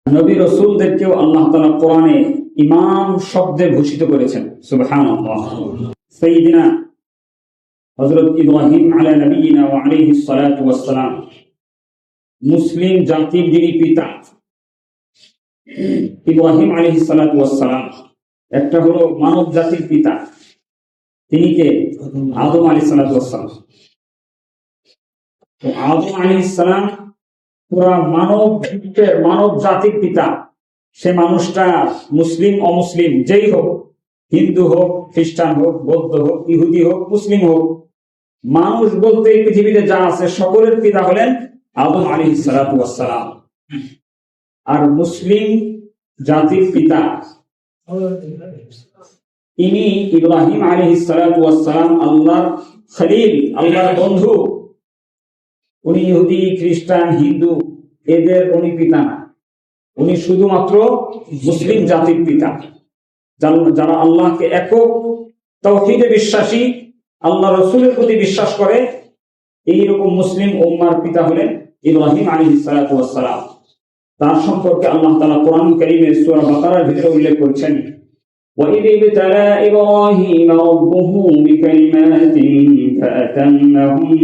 নবী রাসূলদেরকেও আল্লাহ তাআলা কোরআনে ইমাম শব্দে ভূষিত করেছেন। সুবহানাল্লাহ। সাইয়্যিদিনা হযরত ইব্রাহিম আলা নবিয়িনা ওয়া আলাইহিস সালাতু ওয়াস সালাম, মুসলিম জাতির যিনি পিতা, ইব্রাহিম আলাইহিস সালাতু ওয়াস সালাম একটা হলো মানব জাতির পিতা, তিনি কে? আদম আলাইহিস সালাতু ওয়াস সালাম। তো আদম আলাইহিস সালাম পুরা মানব জাতির পিতা। সে মানুষটা মুসলিম অমুসলিম যেই হোক, হিন্দু হোক, খ্রিস্টান হোক, বৌদ্ধ হোক, ইহুদি হোক, মুসলিম হোক, মানুষ বলতে পৃথিবীতে যা আছে সকলের পিতা হলেন আদম আলাইহিস সালাতু ওয়াস সালাম। আর মুসলিম জাতির পিতা ইনি ইব্রাহিম আলাইহিস সালাতু ওয়াস সালাম, আল্লাহর খলিল, আল্লাহর বন্ধু। উনি ইহুদি, খ্রিস্টান, হিন্দু এদের উনি পিতা না, উনি শুধুমাত্র মুসলিম জাতির পিতা। যারা আল্লাহকে একক, তাওহীদে বিশ্বাসী, আল্লাহ রাসূলের প্রতি বিশ্বাস করে, এইরকম মুসলিম উম্মার পিতা হলেন ইব্রাহিম আলাইহিস সালাতু ওয়াস সালাম। তার সম্পর্কে আল্লাহ তাআলা কোরআন কারীমে সূরা বাকারার ভিতরে উল্লেখ করেছেন, وَإِذِ ابْتَلَى إِبْرَاهِيمَ رَبُّهُ بِكَلِمَاتٍ فَأَتَمَّهُنَّ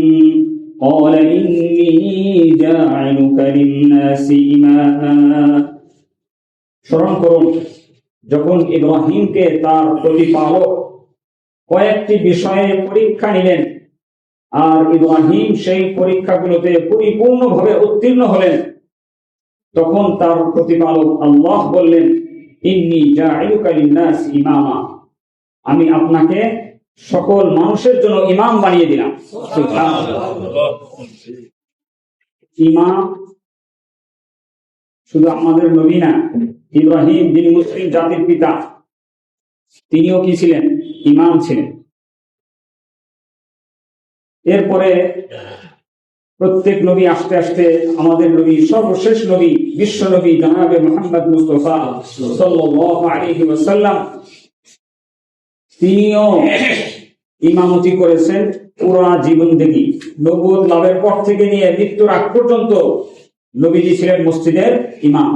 قَالَ إِنِّي جَاعِلُكَ لِلنَّاسِ إِمَامًا। স্মরণ করুন, যখন ইব্রাহিমকে তার প্রতিপালক কয়েকটি বিষয়ে পরীক্ষা নিলেন, আর ইব্রাহিম সেই পরীক্ষাগুলোতে পরিপূর্ণভাবে উত্তীর্ণ হলেন, তখন তার প্রতিপালক আল্লাহ বললেন, ইন্নী জাইলুকা লিন্নাস ইমামা, আমি আপনাকে সকল মানুষের জন্য ইমাম বানিয়ে দিলাম। ইমাম শুধু আমাদের নবী না, ইব্রাহিম যিনি মুসলিম জাতির পিতা, তিনিও কি ছিলেন? ইমাম ছিলেন। এরপরে প্রত্যেক নবী আস্তে আস্তে আমাদের নবী, সর্বশেষ নবী, বিশ্ব নবী জনাবে মুহাম্মদ মুস্তাফা সাল্লাল্লাহু আলাইহি ওয়াসাল্লাম, তিনিও ইমামতি করেছেন পুরা জীবন থেকে। নবুয়ত লাভের পর থেকে নিয়ে মৃত্যুর আগ পর্যন্ত নবীজি ছিলেন মসজিদের ইমাম।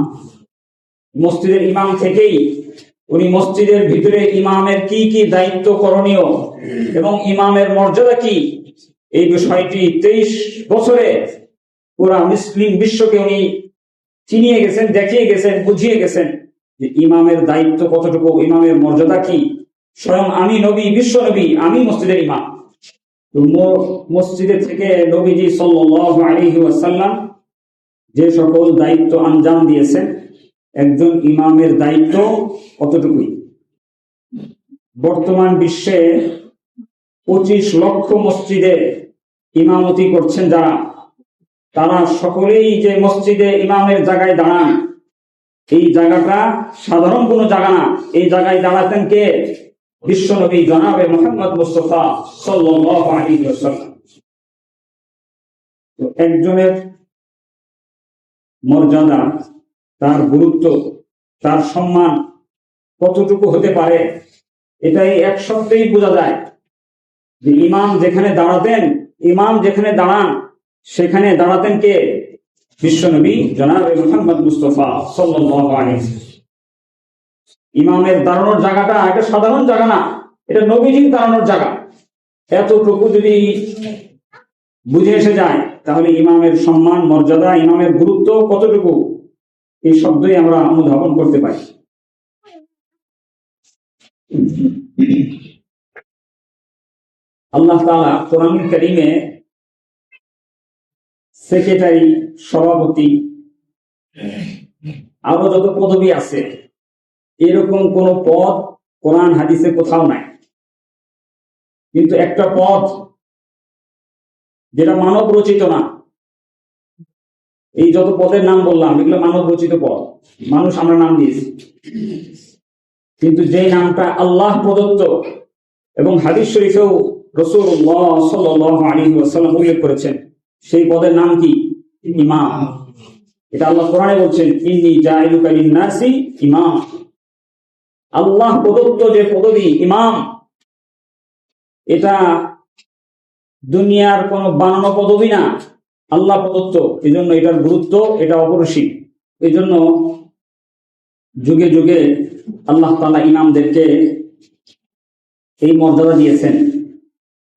মসজিদের ইমাম থেকেই উনি মসজিদের ভিতরে ইমামের কি কি দায়িত্ব করণীয় এবং ইমামের মর্যাদা কি, এই বিষয়টি 23 বছরে পুরা মুসলিম বিশ্বকে উনি চিনিয়ে গেছেন, দেখিয়ে গেছেন, বুঝিয়ে গেছেন যে ইমামের দায়িত্ব কতটুকু, ইমামের মর্যাদা কি। স্বয়ং আমি নবী, বিশ্ব নবী, আমি মসজিদের ইমাম। মসজিদে থেকে নবীজি সাল্লাল্লাহু আলাইহি ওয়াসাল্লাম যে সকল দায়িত্ব আঞ্জাম দিয়েছেন, একজন ইমামের দায়িত্ব কতটুকুই। বর্তমান বিশ্বে 25 লক্ষ মসজিদে ইমামতি করছেন যারা, তারা সকলেই যে মসজিদে ইমামের জায়গায় দাঁড়ান, এই জায়গাটা সাধারণ কোনো জায়গা না। এই জায়গায় দাঁড়াতেন কে? বিশ্বনবী জনাবে মুহাম্মদ মুস্তাফা সাল্লাল্লাহু আলাইহি ওয়াসাল্লাম। তো একজনের মর্যাদা, তার গুরুত্ব, তার সম্মান কতটুকু হতে পারে, এটাই এক শব্দেই বোঝা যায় যে ইমাম যেখানে দাঁড়াতেন, ইমাম যেখানে দাঁড়ান, সেখানে দাঁড়াতেন কে? বিশ্বনবী জনাবে মুহাম্মদ মুস্তাফা সাল্লাল্লাহু আলাইহি ওয়াসাল্লাম। ইমামের দাঁড়ানোর জায়গাটা একটা সাধারণ জায়গা না, এটা নবীজির দাঁড়ানোর জায়গা। এতটুকু যদি বুঝে এসে যায়, তাহলে ইমামের সম্মান, মর্যাদা, ইমামের গুরুত্ব কতটুকু, এই শব্দই আমরা অনুধাবন করতে পারি। আল্লাহ তাআলা কোরআন কারীমে সেক্রেটারি, সভাপতি, আরো যত পদবি আছে, এরকম কোন পদ কোরআন হাদিসে কোথাও নাই। কিন্তু একটা পদ যেটা মানব রচিত না, এই যত পদের নাম বললাম এগুলো মানব রচিত পদ, মানুষ আমরা নাম দিয়েছি। কিন্তু যে নামটা আল্লাহ প্রদত্ত এবং হাদিস শরীফেও রাসূলুল্লাহ সাল্লাল্লাহু আলাইহি ওয়াসাল্লাম উল্লেখ করেছেন, সেই পদের নাম কি? ইমাম। এটা আল্লাহ কোরআনে বলছেন, ইন্নী জাইলুকা লিন্নাসি ইমাম। আল্লাহ প্রদত্ত যে পদবী ইমাম, এটা দুনিয়ার কোন বানানো পদবী না, আল্লাহ প্রদত্ত। এই জন্য এটার গুরুত্ব, এটা অপরিসীম। এই জন্য যুগে যুগে আল্লাহ তাআলা ইমামদেরকে এই মর্যাদা দিয়েছেন।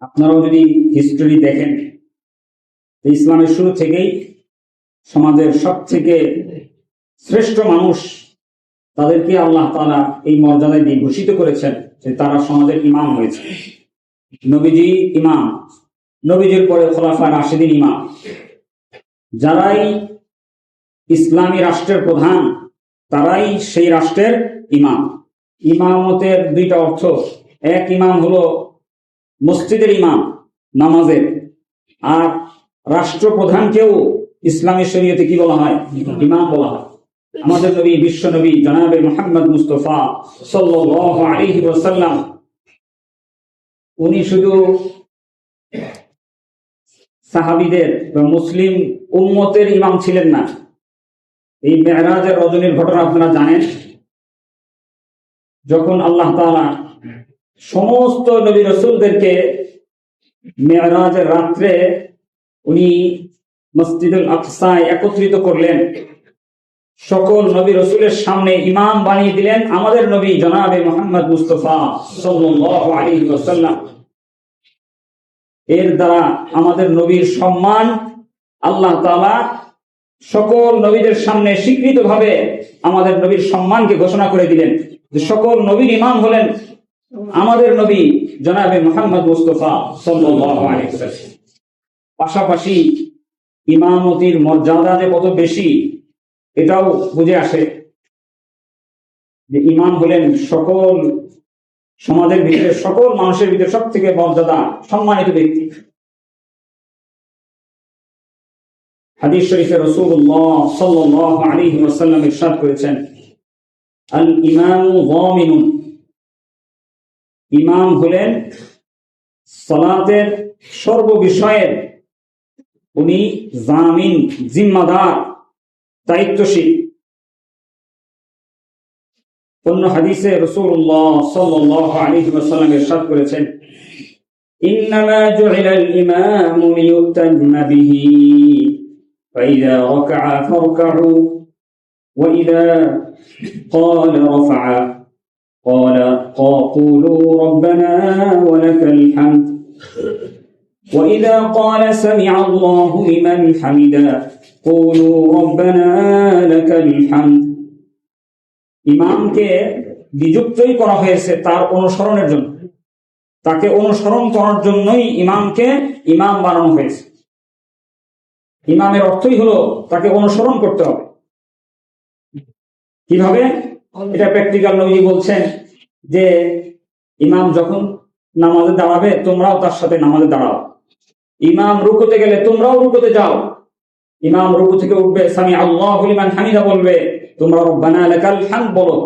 আপনারাও যদি হিস্ট্রি দেখেন, ইসলামের শুরু থেকেই সমাজের সব থেকে শ্রেষ্ঠ মানুষ তাদেরকে আল্লাহ তাআলা এই মর্যাদায় দিয়ে ভূষিত করেছেন যে তারা সমাজের ইমাম হয়েছে। নবীজি ইমাম, নবীজির পরে খোলাফায়ে রাশিদিন ইমাম। যারাই ইসলামী রাষ্ট্রের প্রধান তারাই সেই রাষ্ট্রের ইমাম। ইমামতের দুইটা অর্থ, এক ইমাম হলো মসজিদের ইমাম নামাজের, আর রাষ্ট্রপ্রধানকেও ইসলামী শরীয়তে কি বলা হয়? ইমাম বলা হয়। আমাদের নবী, বিশ্ব নবী জনাবে মুহাম্মদ মুস্তাফা সাল্লাল্লাহু আলাইহি ওয়াসাল্লাম, উনি শুধু সাহাবীদের বা মুসলিম উম্মতের ইমাম ছিলেন না। এই মেরাজের রজনীর ঘটনা আপনারা জানেন। যখন আল্লাহ তাআলা সমস্ত নবী রাসূলদেরকে মেরাজের রাত্রে উনি মসজিদুল আকসায় একত্রিত করলেন, সকল নবী রাসূলের সামনে ইমাম বানিয়ে দিলেন আমাদের নবী জনাবে মুহাম্মদ মুস্তাফা সাল্লাল্লাহু আলাইহি ওয়াসাল্লাম। এর দ্বারা আমাদের নবীর সম্মান আল্লাহ তাআলা সকল নবীদের সামনে স্বীকৃতভাবে আমাদের নবীর সম্মানকে ঘোষণা করে দিলেন যে সকল নবীর ইমাম হলেন আমাদের নবী জনাবে মুহাম্মদ মুস্তাফা সাল্লাল্লাহু আলাইহি ওয়াসাল্লাম। পাশাপাশি ইমামতির মর্যাদা যে কত বেশি এটাও বুঝে আসে যে ইমাম হলেন সকল সমাজের ভিতরে, সকল মানুষের ভিতরে সব থেকে মর্যাদা সম্মানিত ব্যক্তি। হাদিস শরীফে রাসূলুল্লাহ সাল্লাল্লাহু আলাইহি ওয়াসাল্লাম ইরশাদ করেছেন, আল ইমামু যামিনুন, ইমাম হলেন সালাতের সর্ববিষয়ের উনি জামিন, জিম্মাদার, দায়িত্বশীল। অন্য হাদিসে রাসূলুল্লাহ সাল্লাল্লাহু আলাইহি ওয়াসাল্লাম ইরশাদ করেছেন, ইন্নামা জুইলাল ইমামু লিয়ুতাম্মা বিহি ফাইযা রাকা'a ফারকা'ু ওয়া ইযা ক্বালা রাফা'a ক্বালা ক্বালু রাব্বানা ওয়া লাকাল হামদ ওয়া ইযা ক্বালা সামি'a আল্লাহু লিমান হামিদা ক্বালু রাব্বানা লাকাল হামদ। ইমামকে নিযুক্তই করা হয়েছে তার অনুসরণের জন্য, তাকে অনুসরণ করার জন্যই ইমামকে ইমাম বানানো হয়েছে। ইমামের অর্থই হলো তাকে অনুসরণ করতে হবে। কিভাবে? এটা প্র্যাকটিক্যাল। নবী বলছেন যে ইমাম যখন নামাজে দাঁড়াবে তোমরাও তার সাথে নামাজে দাঁড়াও। ইমাম রুকুতে গেলে তোমরাও রুকুতে যাও। ইমাম রুকু থেকে উঠবে, সামি আল্লাহু লিমান হামিদা বলবে, তোমরা রব্বানা লাকাল হামদ বলো।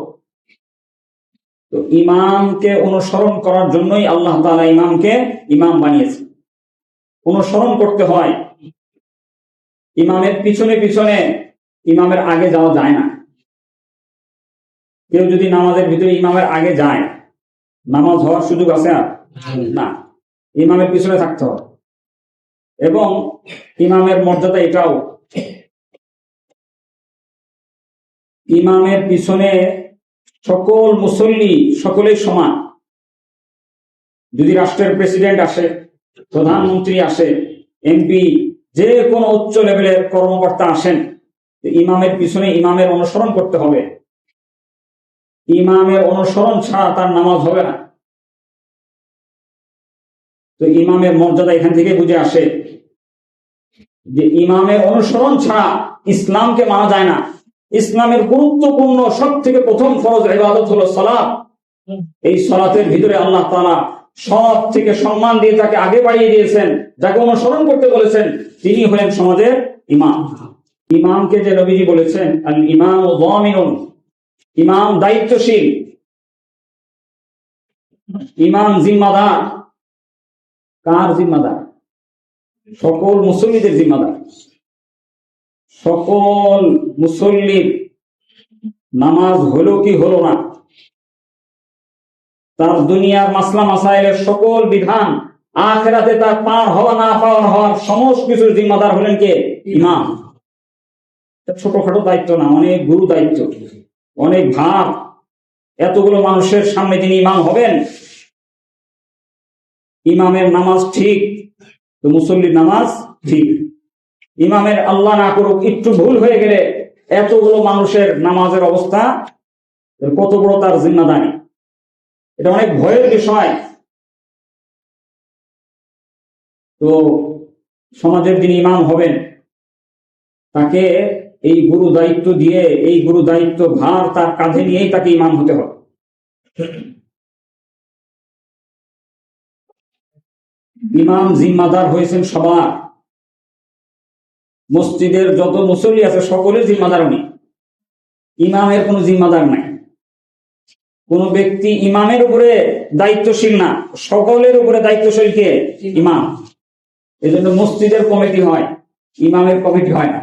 তো ইমামকে অনুসরণ করার জন্যই আল্লাহ তাআলা ইমামকে ইমাম বানিয়েছেন। অনুসরণ করতে হয়। ইমামের পিছনে পিছনে, ইমামের আগে যাওয়া যায় না। কেউ যদি নামাজের ভিতরে ইমামের আগে যায়, নামাজ হওয়ার সুযোগ আছে? আর না, ইমামের পিছনে থাকতে হবে। এবং ইমামের মর্যাদা এটাও, ইমামের পিছনে সকল মুসল্লি সকলেই সমান। যদি রাষ্ট্রের প্রেসিডেন্ট আসে, প্রধানমন্ত্রী আসে, এমপি, যে কোনো উচ্চ লেভেলের কর্মকর্তা আসেন, ইমামের পিছনে ইমামের অনুসরণ করতে হবে। ইমামের অনুসরণ ছাড়া তার নামাজ হবে না। তো ইমামের মর্যাদা এখান থেকে বুঝে আসে যে ইমামের অনুসরণ ছাড়া ইসলামকে মানা যায় না। ইসলামের গুরুত্বপূর্ণ সব থেকে প্রথম ফরজ ইবাদত হলো সালাত। এই সালাতের ভিতরে আল্লাহ তাআলা সব থেকে সম্মান দিয়ে তাকে আগে বাড়িয়ে দিয়েছেন। যাকে অনুসরণ করতে বলেছেন তিনি হলেন সমাজের ইমাম। ইমামকে যে নবীজি বলেছেন আল ইমামু যামিনুন, ইমাম দায়িত্বশীল, ইমাম জিম্মাদার। কার জিম্মাদার? সকল মুসল্লিদের জিম্মাদার। সকল মুসল্লির নামাজ হলো কি হলো না, তার দুনিয়ার মাসলা মাসাইলের সকল বিধান, আখিরাতে তার পার হওয়া না পার হওয়ার সমস্ত কিছুর জিম্মাদার হলেন কে? ইমাম। ছোটখাটো দায়িত্ব না, অনেক গুরু দায়িত্ব। অনেক ভাব। এতগুলো মানুষের সামনে তিনি ইমাম হবেন, ইমামের নামাজ ঠিক তো মুসল্লির নামাজ ঠিক। ইমামের আল্লাহ না করুক একটু ভুল হয়ে গেলে এতগুলো মানুষের নামাজের অবস্থা কত বড় তার জিম্মাদারি, এটা অনেক ভয়ের বিষয়। তো সমাজের যিনি ইমাম হবেন তাকে এই গুরু দায়িত্ব দিয়ে, এই গুরু দায়িত্ব ভার তার কাঁধে নিয়েই তাকে ইমাম হতে হবে। ইমাম জিম্মাদার হয়েছেন সবার, মসজিদের যত মুসল্লি আছে সকলের জিম্মাদার উনি, ইমামের কোনো জিম্মাদার নাই। কোন ব্যক্তি ইমামের উপরে দায়িত্বশীল না, সকলের উপরে দায়িত্বশীল কে? ইমাম। এজন্য মসজিদের কমিটি হয়, ইমামের কমিটি হয় না।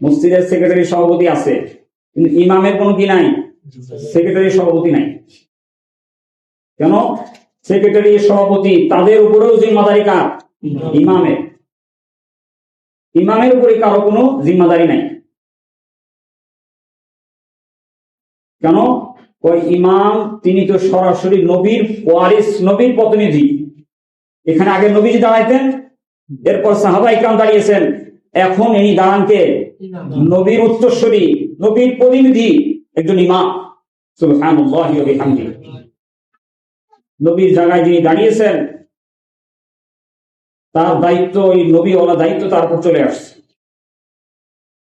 মসজিদের সেক্রেটারি সভাপতি আছে, কিন্তু ইমামের কোনো কি নাই, সেক্রেটারি সভাপতি নাই। কেন? সেক্রেটারি সভাপতি তাদের উপরেও জিম্মাদারি কার? ইমামের। ইমামের উপরে কারো কোনো জিম্মাদারি নাই। কেন? ওই ইমাম তিনি তো সরাসরি নবীর ওয়ারিস, নবীর প্রতিনিধি। এখানে আগে নবীজি দাঁড়াইতেন, এরপর সাহাবায়ে কেরাম দাঁড়িয়েছেন, এখন এই দাঁড়ানকে নবীর উত্তরসূরি, নবীর প্রতিনিধি একজন ইমাম। সুবহানাল্লাহি ওয়া বিহামদিহি। নবীর জায়গায় যিনি দাঁড়িয়েছেন তার দায়িত্ব, ওই নবীওয়ালা দায়িত্ব তার উপর চলে আসছে।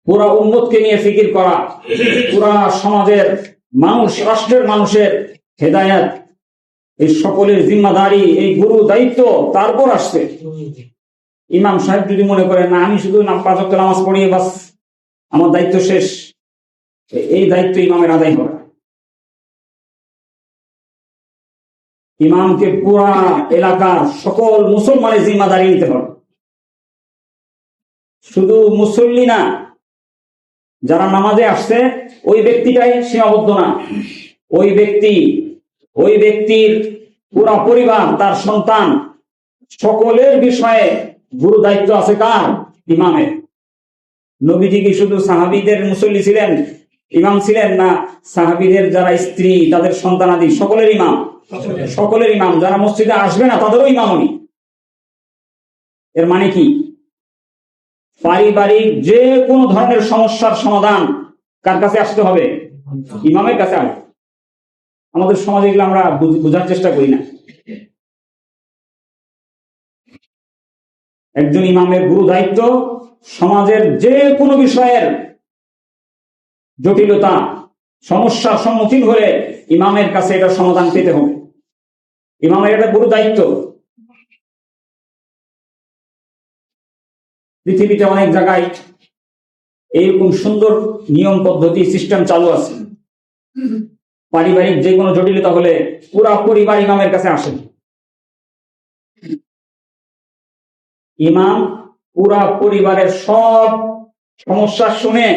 পুরা উম্মতকে নিয়ে ফিকির করা, পুরা সমাজের মানুষ, রাষ্ট্রের মানুষের হেদায়েত, এই সকলের জিম্মাদারি, এই গুরু দায়িত্ব তারপর আসছে। ইমাম সাহেব যদি মনে করেন না আমি শুধু পাঁচ ওয়াক্ত নামাজ পড়িয়ে বাস আমার দায়িত্ব শেষ, এই দায়িত্ব ইমামের আদায় হবে। ইমামকে পুরা এলাকার সকল মুসলমানের জিম্মাদারি নিতে হবে। শুধু মুসল্লি না, যারা নামাজে আসছে ওই ব্যক্তিটাই সীমাবদ্ধ না, ওই ব্যক্তির পুরা পরিবার, তার সন্তান, সকলের বিষয়ে গুরু দায়িত্ব আছে কার? ইমামের। নবীজি কি শুধু সাহাবীদের মুসল্লি ছিলেন, ইমাম ছিলেন না? সাহাবীদের যারা স্ত্রী, তাদের সন্তানাদি সকলের ইমাম, সকলের ইমাম। যারা মসজিদে আসবে না তাদেরও ইমাম উনি। এর মানে কি? পারিবারিক যে কোনো ধরনের সমস্যার সমাধান কার কাছে আসতে হবে? ইমামের কাছে আসবে। আমাদের সমাজে এগুলো আমরা বোঝার চেষ্টা করি না। একজন ইমামের গুরু দায়িত্ব সমাজের যে কোনো বিষয়ের জটিলতা, সমস্যার সম্মুখীন হলে ইমামের কাছে এটা সমাধান পেতে হবে। ইমামের এটা গুরু দায়িত্ব। পৃথিবীতে অনেক জায়গায় এইরকম সুন্দর নিয়ম পদ্ধতি সিস্টেম চালু আছে। পারিবারিক যে কোনো জটিলতা হলে পুরা পরিবার ইমামের কাছে আসেন। ইমাম পুরা পরিবারের সব সমস্যা শুনে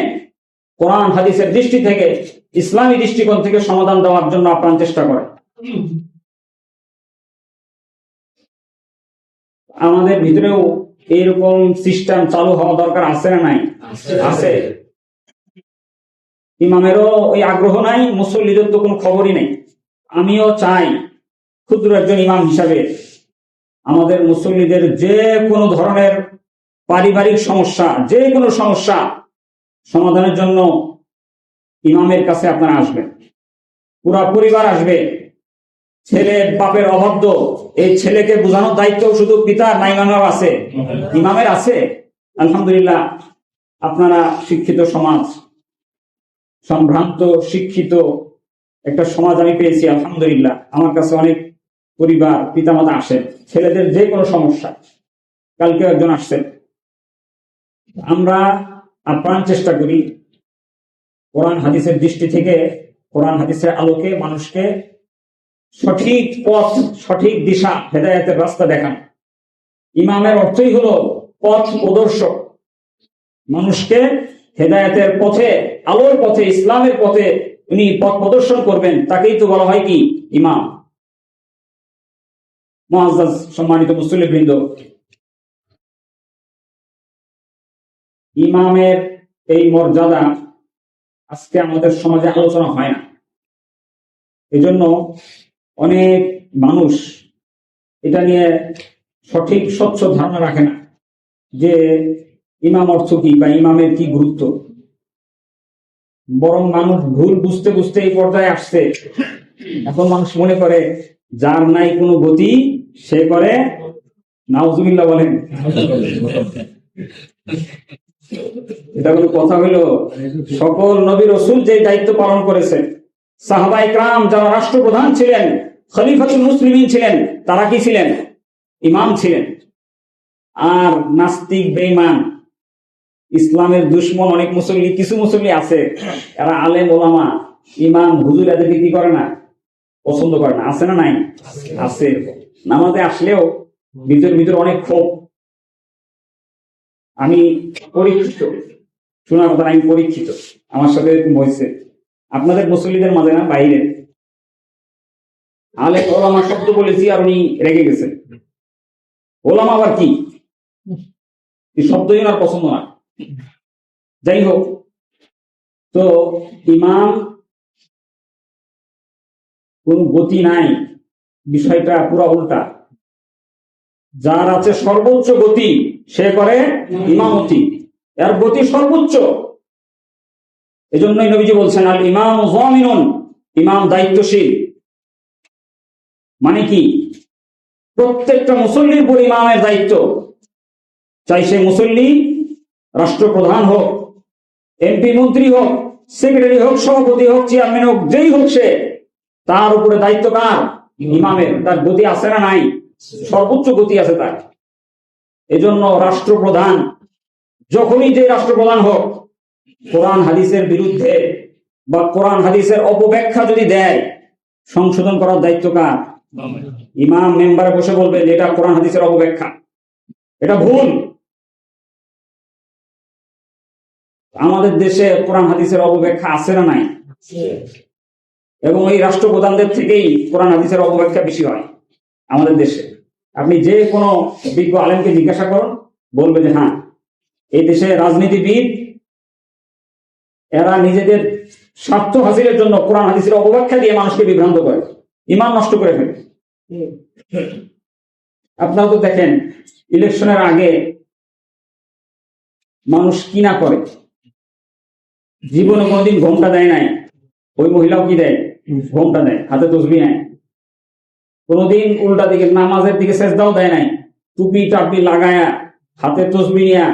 কোরআন হাদিসের দৃষ্টি থেকে, ইসলামী দৃষ্টিকোণ থেকে সমাধান দেওয়ার জন্য আপ্রাণ চেষ্টা করে। আমাদের ভিতরেও এইরকম সিস্টেম চালু হওয়া দরকার আছে না নাই? আছে। ইমামেরও ওই আগ্রহ নাই, মুসল্লিদের তো কোনো খবরই নেই। আমিও চাই ক্ষুদ্র একজন ইমাম হিসাবে আমাদের মুসল্লিদের যে কোনো ধরনের পারিবারিক সমস্যা, যে কোনো সমস্যা সমাধানের জন্য ইমামের কাছে আপনারা আসবেন, পুরা পরিবার আসবে। ছেলে বাপের অবাধ্য, এই ছেলেকে বোঝানোর দায়িত্ব শুধু পিতা না ইমামের আছে? ইমামের আছে। আলহামদুলিল্লাহ, আপনারা শিক্ষিত সমাজ, সম্ভ্রান্ত শিক্ষিত একটা সমাজ আমি পেয়েছি আলহামদুলিল্লাহ। আমার কাছে অনেক পরিবার, পিতামাতা আসেন, ছেলেদের যে কোনো সমস্যা। কালকে একজন আসছেন। আমরা আপ্রাণ চেষ্টা করি কোরআন হাদিসের দৃষ্টি থেকে, কোরআন হাদিসের আলোকে মানুষকে সঠিক পথ, সঠিক দিশা, হেদায়েতের রাস্তা দেখানো। ইমামের অর্থই হলো পথ প্রদর্শক। মানুষকে হেদায়েতের পথে, আলোর পথে, ইসলামের পথে উনি পথ প্রদর্শন করবেন, তাকেই তো বলা হয় কি? ইমাম। মুআজ্জাজ সম্মানিত মুসল্লিবৃন্দ, ইমামের এই মর্যাদা আজকে আমাদের সমাজে আলোচনা হয় না। এজন্য অনেক মানুষ এটা নিয়ে সঠিক স্বচ্ছ ধারণা রাখে না যে ইমাম অর্থ কি বা ইমামের কি গুরুত্ব। বরং মানুষ ভুল বুঝতে বুঝতে এই পর্যায়ে আসছে। এখন মানুষ মনে করে যার নাই কোনো গতি সে করে নাউজুবিল্লাহ বলেন। এটা কোনো কথা হইলো? সকল নবী রাসূল যে দায়িত্ব পালন করেছেন, সাহাবায়ে কেরাম যারা রাষ্ট্রপ্রধান ছিলেন, খলিফাতুল মুসলিমিন ছিলেন, তারা কি ছিলেন? ইমাম ছিলেন। আর নাস্তিক, বেঈমান, ইসলামের দুশ্মন অনেক মুসল্লি, কিছু মুসল্লি আছে, এরা আলেম ওলামা ইমাম হুজুর এদেরকে কি করে না? পছন্দ করে না। আছে না নাই? আছে। নামাজে আসলেও ভিতর ভিতর অনেক ক্ষোভ। আমি পরীক্ষিত, শোনার কথা, আমি পরীক্ষিত, আমার সাথে এরকম হয়েছে। আপনাদের মুসল্লিদের মাঝে না, বাইরে আলেম ওলামা শব্দ বলেছি আর উনি রেগে গেছেন। ওলামা আবার কি? এই শব্দই ওনার পছন্দ না। যাই হোক, তো ইমাম কোন গতি নাই, বিষয়টা পুরো উল্টা। যার আছে সর্বোচ্চ গতি সে করে ইমামতি, এর গতি সর্বোচ্চ। এজন্যই নবীজি বলছেন আল ইমাম যামিনুন, ইমাম দায়িত্বশীল। মানে কি? প্রত্যেকটা মুসল্লির উপর ইমামের দায়িত্ব, চাই সে মুসল্লি রাষ্ট্রপ্রধান হোক, এমপি মন্ত্রী হোক, সেক্রেটারি হোক, সভাপতি হোক, চেয়ারম্যান হোক, যেই হোক, সে তার উপরে দায়িত্ব কার? ইমামের। তার গতি আছে না নাই? সর্বোচ্চ গতি আছে তার। এজন্য রাষ্ট্রপ্রধান যখনই যে রাষ্ট্রপ্রধান হোক, কোরআন হাদিসের বিরুদ্ধে বা কোরআন হাদিসের অপব্যাখ্যা যদি দেয়, সংশোধন করার দায়িত্ব কার? ইমাম মেম্বারে বসে বলবেন এটা কোরআন হাদিসের অপব্যাখ্যা, এটা ভুল। আমাদের দেশে কোরআন হাদিসের অপব্যাখ্যা আছে না নাই? এবং এই রাষ্ট্রপ্রধানদের থেকেই কোরআন হাদিসের অপব্যাখ্যা বেশি হয় আমাদের দেশে। আপনি যে কোনো বিজ্ঞ আলেমকে জিজ্ঞাসা করুন, বলবে যে হ্যাঁ, এই দেশে রাজনীতিবিদ এরা নিজেদের স্বার্থ হাসিলের জন্য কোরআন হাদিসের অপব্যাখ্যা দিয়ে মানুষকে বিভ্রান্ত করে, ঈমান নষ্ট করে ফেলে। আপনারা তো দেখেন ইলেকশনের আগে মানুষ কি না করে, জীবনে কোনোদিন ঘোমটা দেয় নাই, ওই মহিলাও কি দেয়? ঘোমটা দেয়, হাতে তসবিহ নেয়। কোনোদিন উল্টা দিকে নামাজের দিকে সেজদাও দেয় নাই, টুপি টাপি লাগায়া হাতে তসবিহ নিয়া।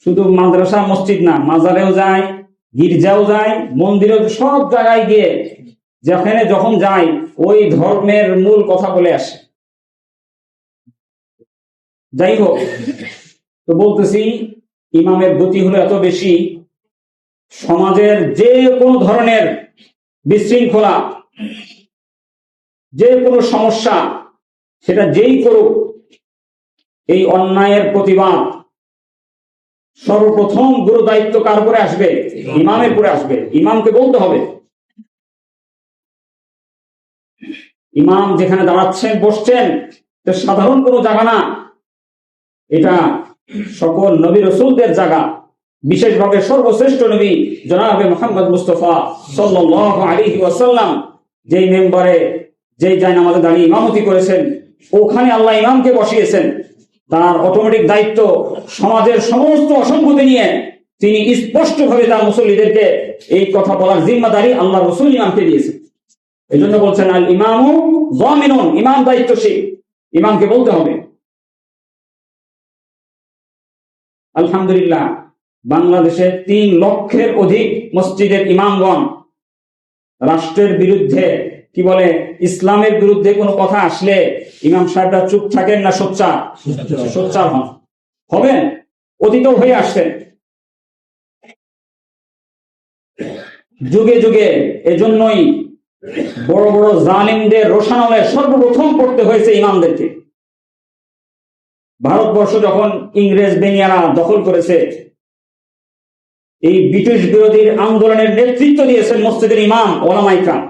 শুধু মাদ্রাসা মসজিদ না, মাজারেও যায়, গির্জাও যায়, মন্দিরেও, সব জায়গায় গিয়ে যেখানে যখন যায় ওই ধর্মের মূল কথা বলে আসে। যাই হোক, তো বলতেছি ইমামের গতি হলো এত বেশি, সমাজের যে কোনো ধরনের বিশৃঙ্খলা, যে কোনো সমস্যা, সেটা যেই করুক, এই অন্যায়ের প্রতিবাদ সর্বপ্রথম গুরু দায়িত্ব কার উপরে আসবে? ইমামের উপরে আসবে। ইমামকে বলতে হবে। ইমাম যেখানে দাঁড়াচ্ছেন, বসছেন, সাধারণ কোনো জায়গা না, এটা সকল নবী রাসূলদের জায়গা। বিশেষভাবে সর্বশ্রেষ্ঠ নবী জনাবে মুহাম্মদ মুস্তাফা সাল্লাল্লাহু আলাইহি ওয়াসাল্লাম যেই মেম্বারে, যেই জায়নামাজে দাঁড়িয়ে ইমামতি করেছেন, ওখানে আল্লাহ ইমামকে বসিয়েছেন। তার অটোমেটিক দায়িত্ব সমাজের সমস্ত অসংগতি নিয়ে তিনি স্পষ্টভাবে তার মুসল্লিদেরকে এই কথা বলার জিম্মাদারি আল্লাহ রাসূল ইমামকে দিয়েছেন। এই জন্য বলছেন আল ইমামু যামিনুন, ইমাম দায়িত্বশীল, ইমামকে বলতে হবে। আলহামদুলিল্লাহ, বাংলাদেশে 3 লক্ষের অধিক মসজিদের ইমামগণ রাষ্ট্রের বিরুদ্ধে, কি বলে, ইসলামের বিরুদ্ধে কোনো কথা আসলে ইমাম সাহেবরা চুপ থাকেন না সোচ্চার? সোচ্চার হন, হবেন, অতীতও হয়ে আসছেন যুগে যুগে। এজন্যই বড় বড় জালিমদের রোশানলে সর্বপ্রথম পড়তে হয়েছে ইমামদেরকে। ভারতবর্ষ যখন ইংরেজ বেনিয়ারা দখল করেছে, এই ব্রিটিশ বিরোধীর আন্দোলনের নেতৃত্ব দিয়েছেন মসজিদের ইমাম ওলামায়ে কেরাম।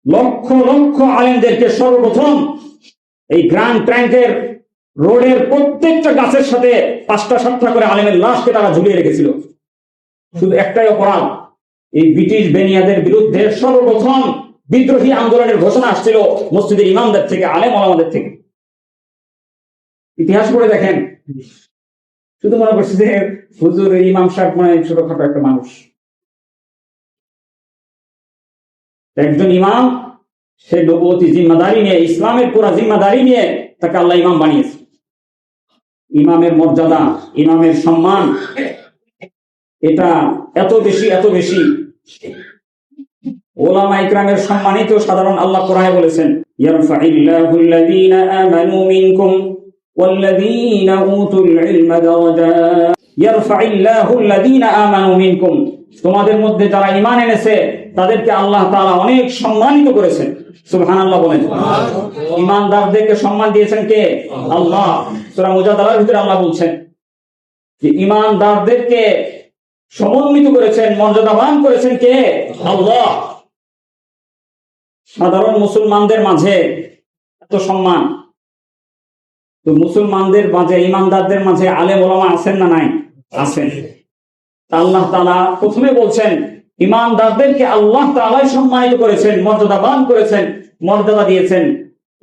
লক্ষ লক্ষ আলেমদেরকে সর্বপ্রথম এই গ্র্যান্ড ট্রাঙ্কের রোডের প্রত্যেকটা গাছের সাথে 5টা 7টা করে আলেমের লাশকে তারা ঝুলিয়ে রেখেছিল। শুধু একটাই অপরাধ, এই ব্রিটিশ বেনিয়াদের বিরুদ্ধে সর্বপ্রথম বিদ্রোহী আন্দোলনের ঘোষণা আসছিল মসজিদের ইমামদের থেকে, আলেম ওলামাদের থেকে। ইতিহাস পড়ে দেখেন, শুধু মনে করছে যে হুজুর ইমাম সাহেব মানে ছোটখাটো একটা মানুষ। একজন ইমাম, সে নবুয়তি জিম্মাদারি নিয়ে, ইসলামের পুরা জিম্মাদারি নিয়ে তাকে আল্লাহ ইমাম বানিয়েছে। ইমামের মর্যাদা, ইমামের সম্মান এটা এত বেশি, এত বেশি। ওলামা ইকরামের সম্মানিত সাধারণ, আল্লাহ কোরআনে বলেছেন, ইয়ারফাইল্লাহুল্লাযীনা আমানু মিনকুম ওয়াল্লাযীনা উতুল ইলমা দারাজাত। ইয়ারফাইল্লাহুল্লাযীনা আমানু মিনকুম, তোমাদের মধ্যে যারা ঈমান এনেছে তাদেরকে আল্লাহ তাআলা অনেক সম্মানিত করেছেন। সুবহানাল্লাহ বলেন। ঈমানদারদেরকে সম্মান দিয়েছেন কে? আল্লাহ। সূরা মুজাদালার ভিতরে আল্লাহ বলছেন যে ঈমানদারদেরকে সমন্বিত করেছেন, মর্যাদাবান করেছেন কে? আল্লাহ। সাধারণ মুসলমানদের মাঝে এত সম্মান, তো মুসলমানদের মাঝে, ঈমানদারদের মাঝে আলেম ওলামা আছেন না নাই? আছেন। আল্লাহ তাআলা প্রথমে বলছেন ঈমানদারদেরকে আল্লাহ তাআলাই সম্মানিত করেছেন, মর্যাদাবান করেছেন, মর্যাদা দিয়েছেন।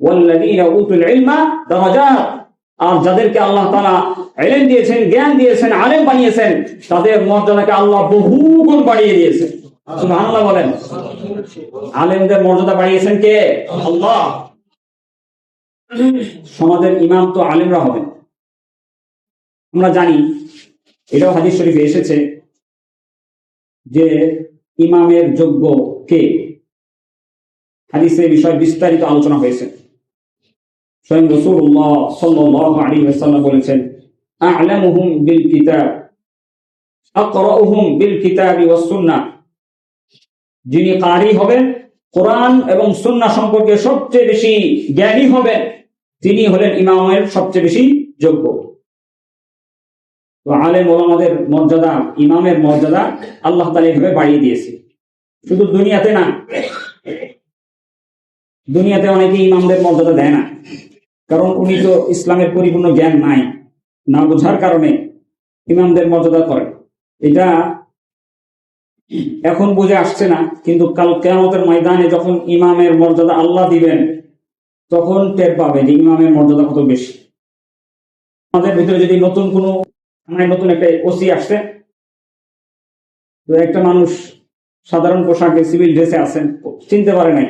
ওয়াল্লাযীনা উতুল ইলমা দারাজাত, আর যাদেরকে আল্লাহ তাআলা ইলম দিয়েছেন, জ্ঞান দিয়েছেন, আলেম বানিয়েছেন, তাদের মর্যাদাকে আল্লাহ বহুগুণ বাড়িয়ে দিয়েছেন। সুবহানাল্লাহ বলেন। আলেমদের মর্যাদা বাড়িয়েছেন কে? আল্লাহ। সমাজের ইমাম তো আলেমরা হবেন, আমরা জানি। এটাও হাদিস শরীফে এসেছে যে ইমামের যোগ্য কে। হাদিসে বিষয় বিস্তারিত আলোচনা হয়েছে। স্বয়ং রাসূলুল্লাহ সাল্লাল্লাহু আলাইহি ওয়াসাল্লাম বলেছেন, আ'লামুহুম বিল কিতাব আকরাউহুম বিল কিতাবি ওয়াস সুন্নাহ, যিনি কারি হবেন, কোরআন এবং সুন্নাহ সম্পর্কে সবচেয়ে বেশি জ্ঞানী হবেন, তিনি হলেন ইমামের সবচেয়ে বেশি যোগ্য। তো আলেম ওলামাদের মর্যাদা, ইমামের মর্যাদা আল্লাহ তাআলা এভাবে বাড়িয়ে দিয়েছে। শুধু দুনিয়াতে না, দুনিয়াতে অনেকে ইমামদের মর্যাদা দেয় না, কারণ উনি তো ইসলামের পরিপূর্ণ জ্ঞান নাই, না বোঝার কারণে ইমামদের মর্যাদা করে। এটা এখন বুঝে আসছে না, কিন্তু কাল কিয়ামতের ময়দানে যখন ইমামের মর্যাদা আল্লাহ দিবেন, তখন টের পাবে যে ইমামের মর্যাদা কত বেশি। আমাদের ভিতরে যদি নতুন কোনো নতুন একটা ওসি আসছে, তো একটা মানুষ সাধারণ পোশাকে সিভিল ড্রেসে আছেন, চিনতে পারে নাই,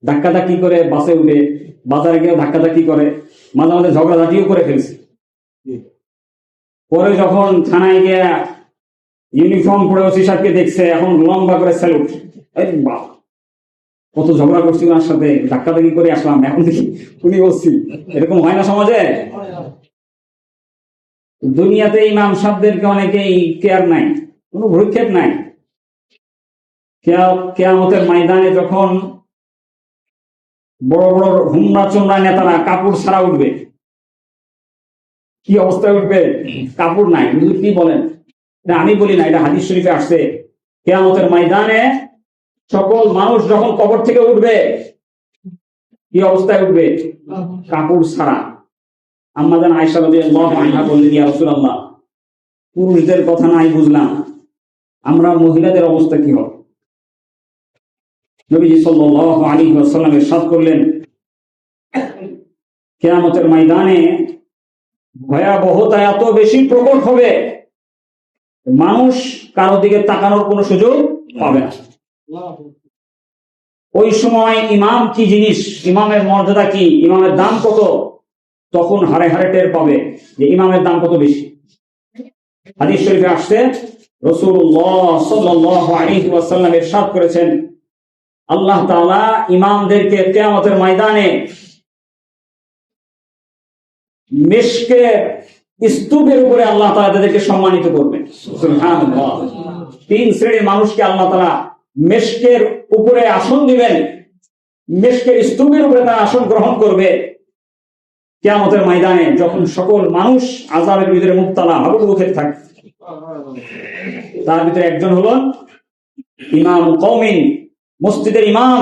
ধাক্কাধাক্কি করে বাসে উঠে, বাজারে গিয়ে ধাক্কাধাক্কি করে, মাঝে মাঝে ঝগড়াঝাটিও করে ফেলছে। পরে যখন থানায় গিয়ে ইউনিফর্ম পরে ওসি সাহেবকে দেখছে, এখন লম্বা করে স্যালুট, কত ঝগড়া করছি ওনার সাথে, ধাক্কাধাক্কি করে আসলাম, এখন দেখি উনি ওসি। এরকম হয় না সমাজে? দুনিয়াতে ইমাম সাহেবদেরকে অনেকেই কেয়ার নাই, কোনো ভ্রুক্ষেপ নাই। কিয়ামতের ময়দানে যখন বড় বড় হুমরা চোমরা নেতারা কাপড় ছাড়া উঠবে, কি অবস্থায় উঠবে? কাপড় নাই। কি বলেন? আমি বলি না, এটা হাদিস শরীফে আসছে। কিয়ামতের ময়দানে সকল মানুষ যখন কবর থেকে উঠবে, কি অবস্থায় উঠবে? কাপড় ছাড়া। আম্মা জান আয়েশা রাদিয়াল্লাহু আনহা বললেন, ইয়া রাসূলুল্লাহ, পুরুষদের কথা নাই বুঝলাম, আমরা মহিলাদের অবস্থা কি হবে? নবীজি সাল্লাল্লাহু আলাইহি ওয়াসাল্লাম ইরশাদ করলেন, কিয়ামতের ময়দানে ভয়াবহতা এত বেশি প্রকট হবে, মানুষ কারো দিকে তাকানোর কোনো সুযোগ পাবে না। ওই সময় ইমাম কি জিনিস, ইমামের মর্যাদা কি, ইমামের দাম কত, তখন হারে হারে টের পাবে যে ইমামের দাম কত বেশি। হাদিস শরীফে আসছে, রাসূলুল্লাহ সাল্লাল্লাহু আলাইহি ওয়াসাল্লাম ইরশাদ করেছেন, আল্লাহ তাআলা ইমামদেরকে কিয়ামতের ময়দানে মিশকের স্তূপের উপরে আল্লাহ তাআলা তাদেরকে সম্মানিত করবেন। সুবহানাল্লাহ। তিন শ্রেণীর মানুষকে আল্লাহ তাআলা মিশকের উপরে আসন দিবেন, মিশকের স্তূপের উপরে তারা আসন গ্রহণ করবে কিয়ামতের ময়দানে, যখন সকল মানুষ আযাবের ভিতরে মুবতালা হাবুডুবু খেতে থাকে। তার ভিতরে একজন হলেন ইমাম কওমিন, মসজিদের ইমাম,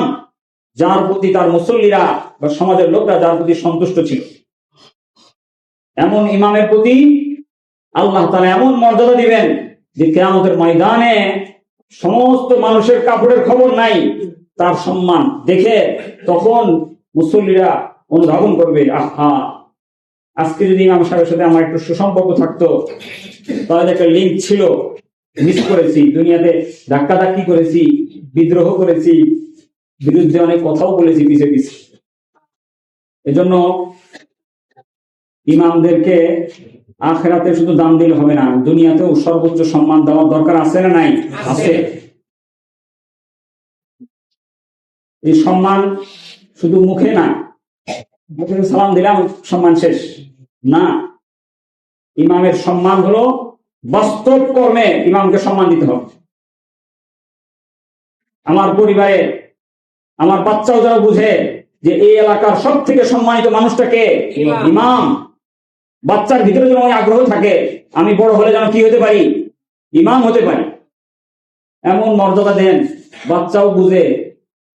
যার প্রতি তার মুসল্লিরা বা সমাজের লোকরা যার প্রতি সন্তুষ্ট ছিল। এমন ইমামের প্রতি আল্লাহ তাআলা এমন মর্যাদা দিবেন যে কিয়ামতের ময়দানে সমস্ত মানুষের কাপড়ের খবর নাই, তার সম্মান দেখে তখন মুসল্লিরা অনুধাবন করবে, আহা, আজকে যদি ইমাম সাহেবের সাথে আমার একটু সুসম্পর্ক থাকতো, তাহলে একটা লিঙ্ক ছিল, মিস করেছি, দুনিয়াতে ধাক্কাধাক্কি করেছি, বিদ্রোহ করেছি, বিরুদ্ধে অনেক কথাও বলেছি পিছে পিছে। এজন্য ইমামদেরকে আখিরাতে শুধু দাম দিলে হবে না, দুনিয়াতেও সর্বোচ্চ সম্মান দেওয়ার দরকার আছে না নাই? আছে। এই সম্মান শুধু মুখে না, মুখে সালাম দিলাম সম্মান শেষ না। ইমামের সম্মান হলো বাস্তব কর্মে ইমামকে সম্মান দিতে হবে। আমার পরিবারে আমার বাচ্চাও যারা বুঝে যে এই এলাকার সব থেকে সম্মানিত মানুষটাকে ইমাম, বাচ্চার ভিতরে যেন আগ্রহ থাকে আমি বড় হলে যেন কি হতে পারি, ইমাম হতে পারি, এমন মর্যাদা দেন বাচ্চাও বুঝে